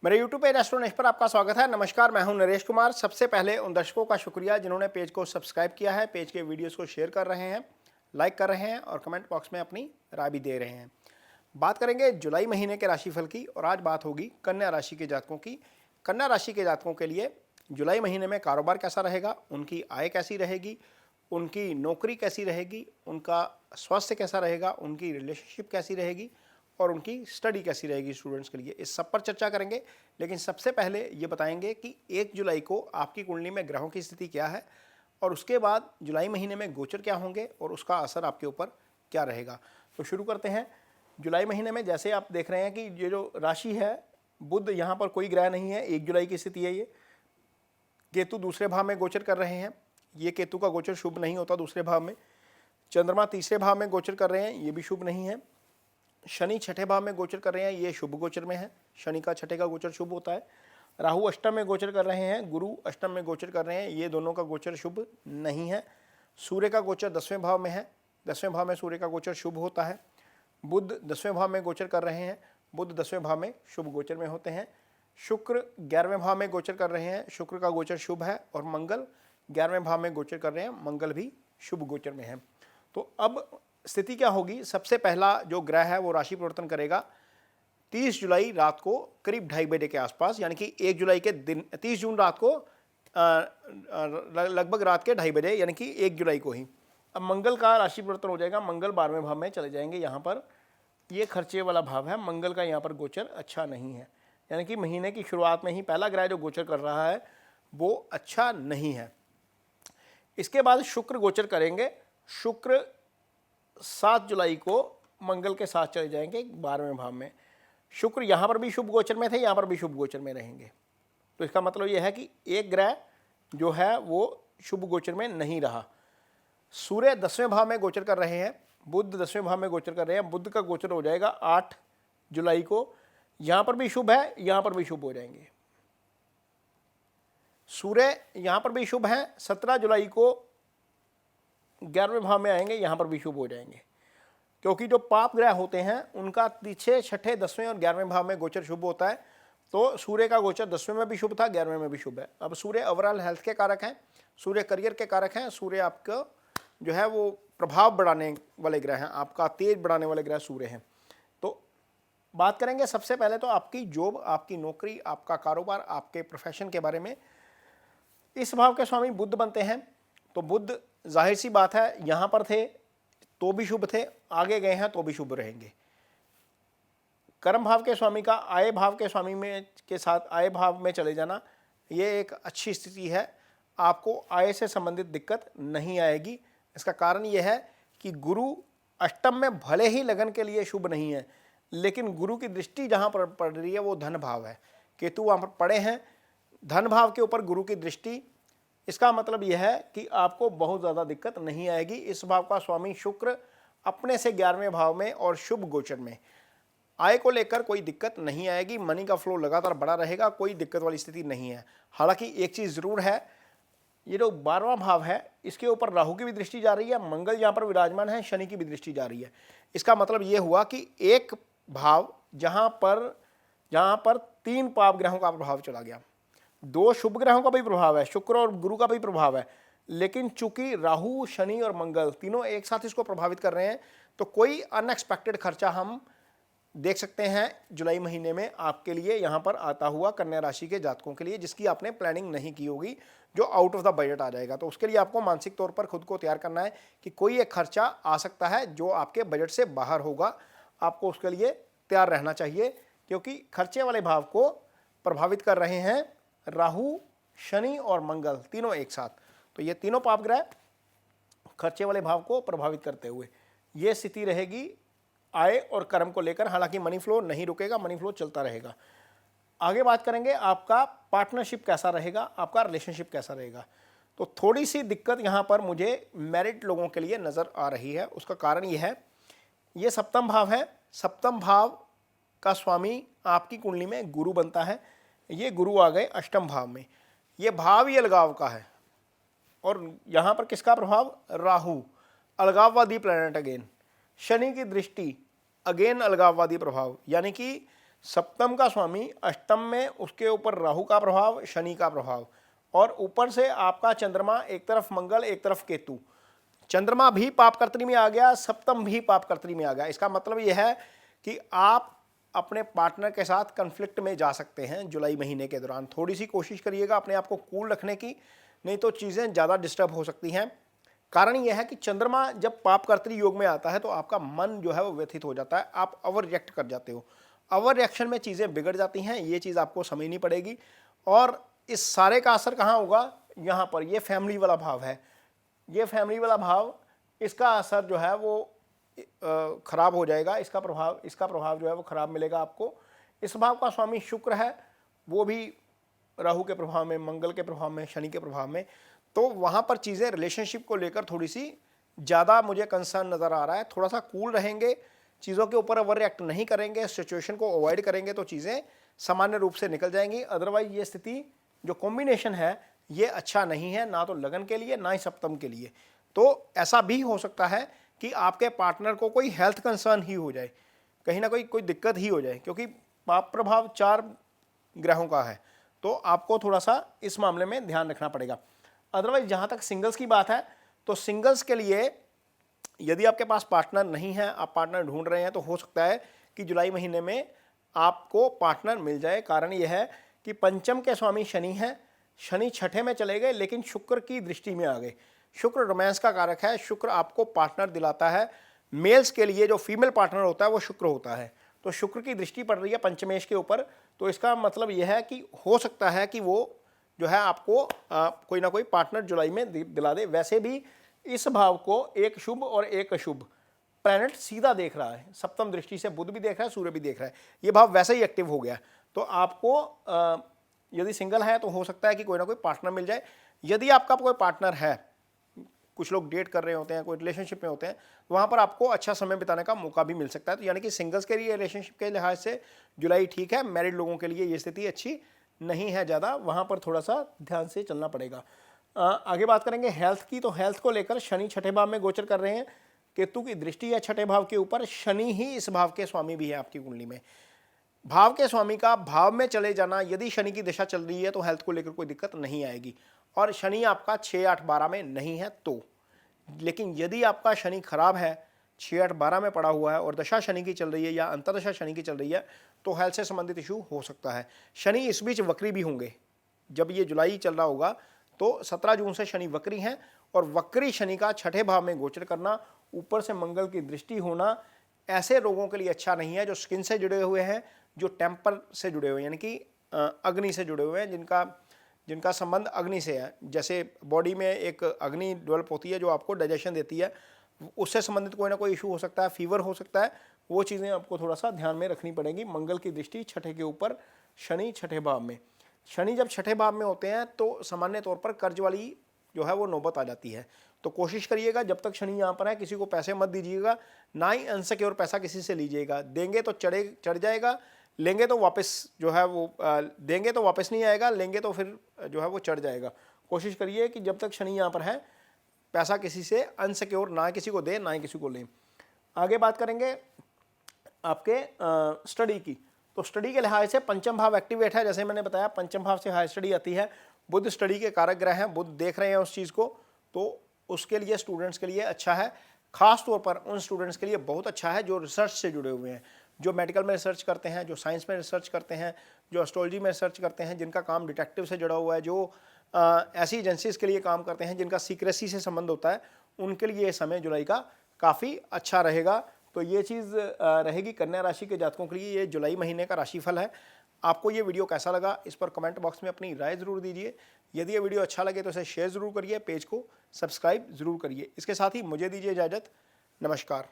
मेरे YouTube page एस्ट्रोनेश पर आपका स्वागत है। नमस्कार, मैं हूं नरेश कुमार। सबसे पहले उन दर्शकों का शुक्रिया जिन्होंने पेज को सब्सक्राइब किया है, पेज के वीडियोस को शेयर कर रहे हैं, लाइक कर रहे हैं और कमेंट बॉक्स में अपनी राय भी दे रहे हैं। बात करेंगे जुलाई महीने के राशिफल की और आज बात होगी कन्या राशि के जातकों की। कन्या राशि के जातकों के लिए जुलाई महीने में कारोबार कैसा रहेगा, उनकी आय कैसी रहेगी, उनकी नौकरी कैसी रहेगी, उनका स्वास्थ्य कैसा रहेगा, उनकी रिलेशनशिप कैसी रहेगी और उनकी स्टडी कैसी रहेगी स्टूडेंट्स के लिए, इस सब पर चर्चा करेंगे। लेकिन सबसे पहले ये बताएंगे कि 1 जुलाई को आपकी कुंडली में ग्रहों की स्थिति क्या है और उसके बाद जुलाई महीने में गोचर क्या होंगे और उसका असर आपके ऊपर क्या रहेगा। तो शुरू करते हैं। जुलाई महीने में जैसे आप देख रहे हैं कि ये जो राशि है, बुध यहाँ पर कोई ग्रह नहीं है, 1 जुलाई की स्थिति है। ये केतु दूसरे भाव में गोचर कर रहे हैं, ये केतु का गोचर शुभ नहीं होता दूसरे भाव में। चंद्रमा तीसरे भाव में गोचर कर रहे हैं, ये भी शुभ नहीं है। शनि छठे भाव में गोचर कर रहे हैं, ये शुभ गोचर में है, शनि का छठे का गोचर शुभ होता है। राहु अष्टम में गोचर कर रहे हैं, गुरु अष्टम में गोचर कर रहे हैं, ये दोनों का गोचर शुभ नहीं है। सूर्य का गोचर 10वें भाव में है, 10वें भाव में सूर्य का गोचर शुभ होता है। बुध 10वें भाव में गोचर कर रहे हैं, बुध 10वें भाव में शुभ गोचर में होते हैं। शुक्र 11वें भाव में गोचर कर रहे हैं, शुक्र का गोचर शुभ है। और मंगल 11वें भाव में गोचर कर रहे हैं, मंगल भी शुभ गोचर में है। तो अब स्थिति क्या होगी, सबसे पहला जो ग्रह है वो राशि परिवर्तन करेगा 30 जुलाई रात को करीब 2:30 बजे के आसपास, यानी कि 1 जुलाई के दिन 30 जून रात को लगभग रात के 2:30 बजे, यानी कि 1 जुलाई को ही। अब मंगल का राशि परिवर्तन हो जाएगा, मंगल 12वें भाव में चले जाएंगे। यहाँ पर ये खर्चे वाला भाव है, मंगल का यहाँ पर गोचर अच्छा नहीं है, यानी कि महीने की शुरुआत में ही पहला ग्रह जो गोचर कर रहा है वो अच्छा नहीं है। इसके बाद शुक्र गोचर करेंगे, शुक्र 7 जुलाई को मंगल के साथ चले जाएंगे 12वें भाव में। शुक्र यहाँ पर भी शुभ गोचर में थे, यहाँ पर भी शुभ गोचर में रहेंगे। तो इसका मतलब यह है कि एक ग्रह जो है वो शुभ गोचर में नहीं रहा। सूर्य 10वें भाव में गोचर कर रहे हैं, बुध 10वें भाव में गोचर कर रहे हैं, बुध का गोचर हो जाएगा 8 जुलाई को। यहाँ पर भी शुभ है, यहाँ पर भी शुभ हो जाएंगे। सूर्य यहाँ पर भी शुभ है, 17 जुलाई को 11वें भाव में आएंगे, यहाँ पर भी शुभ हो जाएंगे। क्योंकि जो पाप ग्रह होते हैं उनका तीसरे, छठे, 10वें और 11वें भाव में गोचर शुभ होता है। तो सूर्य का गोचर 10वें में भी शुभ था, 11वें में भी शुभ है। अब सूर्य ओवरऑल हेल्थ के कारक हैं, सूर्य करियर के कारक हैं, सूर्य आपका जो है वो प्रभाव बढ़ाने वाले ग्रह हैं, आपका तेज बढ़ाने वाले ग्रह सूर्य हैं। तो बात करेंगे सबसे पहले तो आपकी जॉब, आपकी नौकरी, आपका कारोबार, आपके प्रोफेशन के बारे में। इस भाव के स्वामी बुध बनते हैं, तो बुध जाहिर सी बात है यहाँ पर थे तो भी शुभ थे, आगे गए हैं तो भी शुभ रहेंगे। कर्म भाव के स्वामी का आय भाव के स्वामी में के साथ आय भाव में चले जाना, ये एक अच्छी स्थिति है, आपको आय से संबंधित दिक्कत नहीं आएगी। इसका कारण यह है कि गुरु अष्टम में भले ही लगन के लिए शुभ नहीं है, लेकिन गुरु की दृष्टि जहाँ पर पड़ रही है वो धन भाव है, केतु वहाँ पर पड़े हैं, धन भाव के ऊपर गुरु की दृष्टि। इसका मतलब यह है कि आपको बहुत ज़्यादा दिक्कत नहीं आएगी। इस भाव का स्वामी शुक्र अपने से 11वें भाव में और शुभ गोचर में, आय को लेकर कोई दिक्कत नहीं आएगी, मनी का फ्लो लगातार बढ़ा रहेगा, कोई दिक्कत वाली स्थिति नहीं है। हालांकि एक चीज़ ज़रूर है, ये जो 12वां भाव है इसके ऊपर राहु की भी दृष्टि जा रही है, मंगल यहाँ पर विराजमान है, शनि की भी दृष्टि जा रही है। इसका मतलब ये हुआ कि एक भाव जहाँ पर 3 पाप ग्रहों का प्रभाव चला गया, 2 शुभ ग्रहों का भी प्रभाव है, शुक्र और गुरु का भी प्रभाव है, लेकिन चूंकि राहु, शनि और मंगल तीनों एक साथ इसको प्रभावित कर रहे हैं, तो कोई अनएक्सपेक्टेड खर्चा हम देख सकते हैं जुलाई महीने में आपके लिए यहाँ पर आता हुआ कन्या राशि के जातकों के लिए, जिसकी आपने प्लानिंग नहीं की होगी, जो आउट ऑफ द बजट आ जाएगा। तो उसके लिए आपको मानसिक तौर पर खुद को तैयार करना है कि कोई एक खर्चा आ सकता है जो आपके बजट से बाहर होगा, आपको उसके लिए तैयार रहना चाहिए, क्योंकि खर्चे वाले भाव को प्रभावित कर रहे हैं राहु, शनि और मंगल तीनों एक साथ। तो ये तीनों पाप ग्रह खर्चे वाले भाव को प्रभावित करते हुए ये स्थिति रहेगी आय और कर्म को लेकर। हालांकि मनी फ्लो नहीं रुकेगा, मनी फ्लो चलता रहेगा। आगे बात करेंगे आपका पार्टनरशिप कैसा रहेगा, आपका रिलेशनशिप कैसा रहेगा। तो थोड़ी सी दिक्कत यहाँ पर मुझे मैरिड लोगों के लिए नज़र आ रही है। उसका कारण ये है, ये सप्तम भाव है, सप्तम भाव का स्वामी आपकी कुंडली में गुरु बनता है, ये गुरु आ गए अष्टम भाव में, ये भाव ही अलगाव का है। और यहाँ पर किसका प्रभाव, राहु, अलगाववादी प्लैनेट अगेन, शनि की दृष्टि अगेन अलगाववादी प्रभाव, यानी कि सप्तम का स्वामी अष्टम में, उसके ऊपर राहु का प्रभाव, शनि का प्रभाव, और ऊपर से आपका चंद्रमा, एक तरफ मंगल एक तरफ केतु। चंद्रमा भी पापकर्त्री में आ गया, सप्तम भी पापकर्त्री में आ गया। इसका मतलब यह है कि आप अपने पार्टनर के साथ कन्फ्लिक्ट में जा सकते हैं जुलाई महीने के दौरान। थोड़ी सी कोशिश करिएगा अपने आप को कूल रखने की, नहीं तो चीज़ें ज़्यादा डिस्टर्ब हो सकती हैं। कारण यह है कि चंद्रमा जब पापकर्त्री योग में आता है तो आपका मन जो है वो व्यथित हो जाता है, आप ओवर रिएक्ट कर जाते हो, ओवर रिएक्शन में चीज़ें बिगड़ जाती हैं। ये चीज़ आपको समझनी पड़ेगी। और इस सारे का असर कहाँ होगा? यहाँ पर, ये फैमिली वाला भाव है, ये फैमिली वाला भाव, इसका असर जो है वो खराब हो जाएगा। इसका प्रभाव जो है वो खराब मिलेगा आपको। इस भाव का स्वामी शुक्र है, वो भी राहु के प्रभाव में, मंगल के प्रभाव में, शनि के प्रभाव में। तो वहाँ पर चीज़ें रिलेशनशिप को लेकर थोड़ी सी ज़्यादा मुझे कंसर्न नज़र आ रहा है। थोड़ा सा कूल रहेंगे, चीज़ों के ऊपर ओवर रिएक्ट नहीं करेंगे, सिचुएशन को अवॉइड करेंगे तो चीज़ें सामान्य रूप से निकल जाएंगी। अदरवाइज ये स्थिति, जो कॉम्बिनेशन है, ये अच्छा नहीं है, ना तो लगन के लिए ना ही सप्तम के लिए। तो ऐसा भी हो सकता है कि आपके पार्टनर को कोई हेल्थ कंसर्न ही हो जाए, कहीं ना कोई दिक्कत ही हो जाए, क्योंकि पाप प्रभाव 4 ग्रहों का है। तो आपको थोड़ा सा इस मामले में ध्यान रखना पड़ेगा। अदरवाइज जहाँ तक सिंगल्स की बात है, तो सिंगल्स के लिए यदि आपके पास पार्टनर नहीं है, आप पार्टनर ढूंढ रहे हैं, तो हो सकता है कि जुलाई महीने में आपको पार्टनर मिल जाए। कारण यह है कि पंचम के स्वामी शनि हैं, शनि छठे में चले गए लेकिन शुक्र की दृष्टि में आ गए। शुक्र रोमांस का कारक है, शुक्र आपको पार्टनर दिलाता है। मेल्स के लिए जो फीमेल पार्टनर होता है वो शुक्र होता है, तो शुक्र की दृष्टि पड़ रही है पंचमेश के ऊपर। तो इसका मतलब यह है कि हो सकता है कि वो जो है आपको कोई ना कोई पार्टनर जुलाई में दिला दे। वैसे भी इस भाव को एक शुभ और एक अशुभ प्लैनेट सीधा देख रहा है, सप्तम दृष्टि से बुध भी देख रहा है, सूर्य भी देख रहा है। ये भाव वैसे ही एक्टिव हो गया। तो आपको यदि सिंगल है तो हो सकता है कि कोई ना कोई पार्टनर मिल जाए। यदि आपका कोई पार्टनर है, कुछ लोग डेट कर रहे होते हैं, कोई रिलेशनशिप में होते हैं, वहाँ पर आपको अच्छा समय बिताने का मौका भी मिल सकता है। तो यानी कि सिंगल्स के लिए रिलेशनशिप के लिहाज से जुलाई ठीक है, मैरिड लोगों के लिए ये स्थिति अच्छी नहीं है ज़्यादा, वहाँ पर थोड़ा सा ध्यान से चलना पड़ेगा। आगे बात करेंगे हेल्थ की। तो हेल्थ को लेकर शनि छठे भाव में गोचर कर रहे हैं, केतु की दृष्टि है छठे भाव के ऊपर, शनि ही इस भाव के स्वामी भी है आपकी कुंडली में। भाव के स्वामी का भाव में चले जाना, यदि शनि की दिशा चल रही है तो हेल्थ को लेकर कोई दिक्कत नहीं आएगी। और शनि आपका 6, 8, 12 में नहीं है तो। लेकिन यदि आपका शनि खराब है, 6, 8, 12 में पड़ा हुआ है और दशा शनि की चल रही है या अंतर्दशा शनि की चल रही है, तो हेल्थ से संबंधित इशू हो सकता है। शनि इस बीच वक्री भी होंगे। जब ये जुलाई चल रहा होगा तो 17 जून से शनि वक्री हैं, और वक्री शनि का छठे भाव में गोचर करना, ऊपर से मंगल की दृष्टि होना, ऐसे लोगों के लिए अच्छा नहीं है जो स्किन से जुड़े हुए हैं, जो टेम्पर से जुड़े हुए हैं, यानी कि अग्नि से जुड़े हुए हैं, जिनका संबंध अग्नि से है। जैसे बॉडी में एक अग्नि डेवलप होती है जो आपको डाइजेशन देती है, उससे संबंधित कोई ना कोई इशू हो सकता है, फीवर हो सकता है। वो चीज़ें आपको थोड़ा सा ध्यान में रखनी पड़ेगी। मंगल की दृष्टि छठे के ऊपर, शनि छठे भाव में। शनि जब छठे भाव में होते हैं तो सामान्य तौर पर कर्ज वाली जो है वो नौबत आ जाती है। तो कोशिश करिएगा जब तक शनि यहाँ पर है किसी को पैसे मत दीजिएगा, ना ही अनसिक्योर पैसा किसी से लीजिएगा। देंगे तो चढ़ जाएगा, लेंगे तो वापस जो है वो देंगे तो वापस नहीं आएगा, लेंगे तो फिर जो है वो चढ़ जाएगा। कोशिश करिए कि जब तक शनि यहाँ पर है पैसा किसी से अनसिक्योर ना किसी को दे, ना ही किसी को लें। आगे बात करेंगे आपके स्टडी की। तो स्टडी के लिहाज से पंचम भाव एक्टिवेट है, जैसे मैंने बताया पंचम भाव से हाई स्टडी आती है। बुध स्टडी के कारक ग्रह हैं, बुध देख रहे हैं उस चीज़ को, तो उसके लिए स्टूडेंट्स के लिए अच्छा है। खास तौर पर उन स्टूडेंट्स के लिए बहुत अच्छा है जो रिसर्च से जुड़े हुए हैं, जो मेडिकल में रिसर्च करते हैं, जो साइंस में रिसर्च करते हैं, जो एस्ट्रोलॉजी में रिसर्च करते हैं, जिनका काम डिटेक्टिव से जुड़ा हुआ है, जो ऐसी एजेंसीज के लिए काम करते हैं जिनका सीक्रेसी से संबंध होता है, उनके लिए ये समय जुलाई का काफ़ी अच्छा रहेगा। तो ये चीज़ रहेगी कन्या राशि के जातकों के लिए। ये जुलाई महीने का राशिफल है। आपको ये वीडियो कैसा लगा इस पर कमेंट बॉक्स में अपनी राय ज़रूर दीजिए। यदि ये वीडियो अच्छा लगे तो इसे शेयर ज़रूर करिए, पेज को सब्सक्राइब ज़रूर करिए। इसके साथ ही मुझे दीजिए इजाज़त। नमस्कार।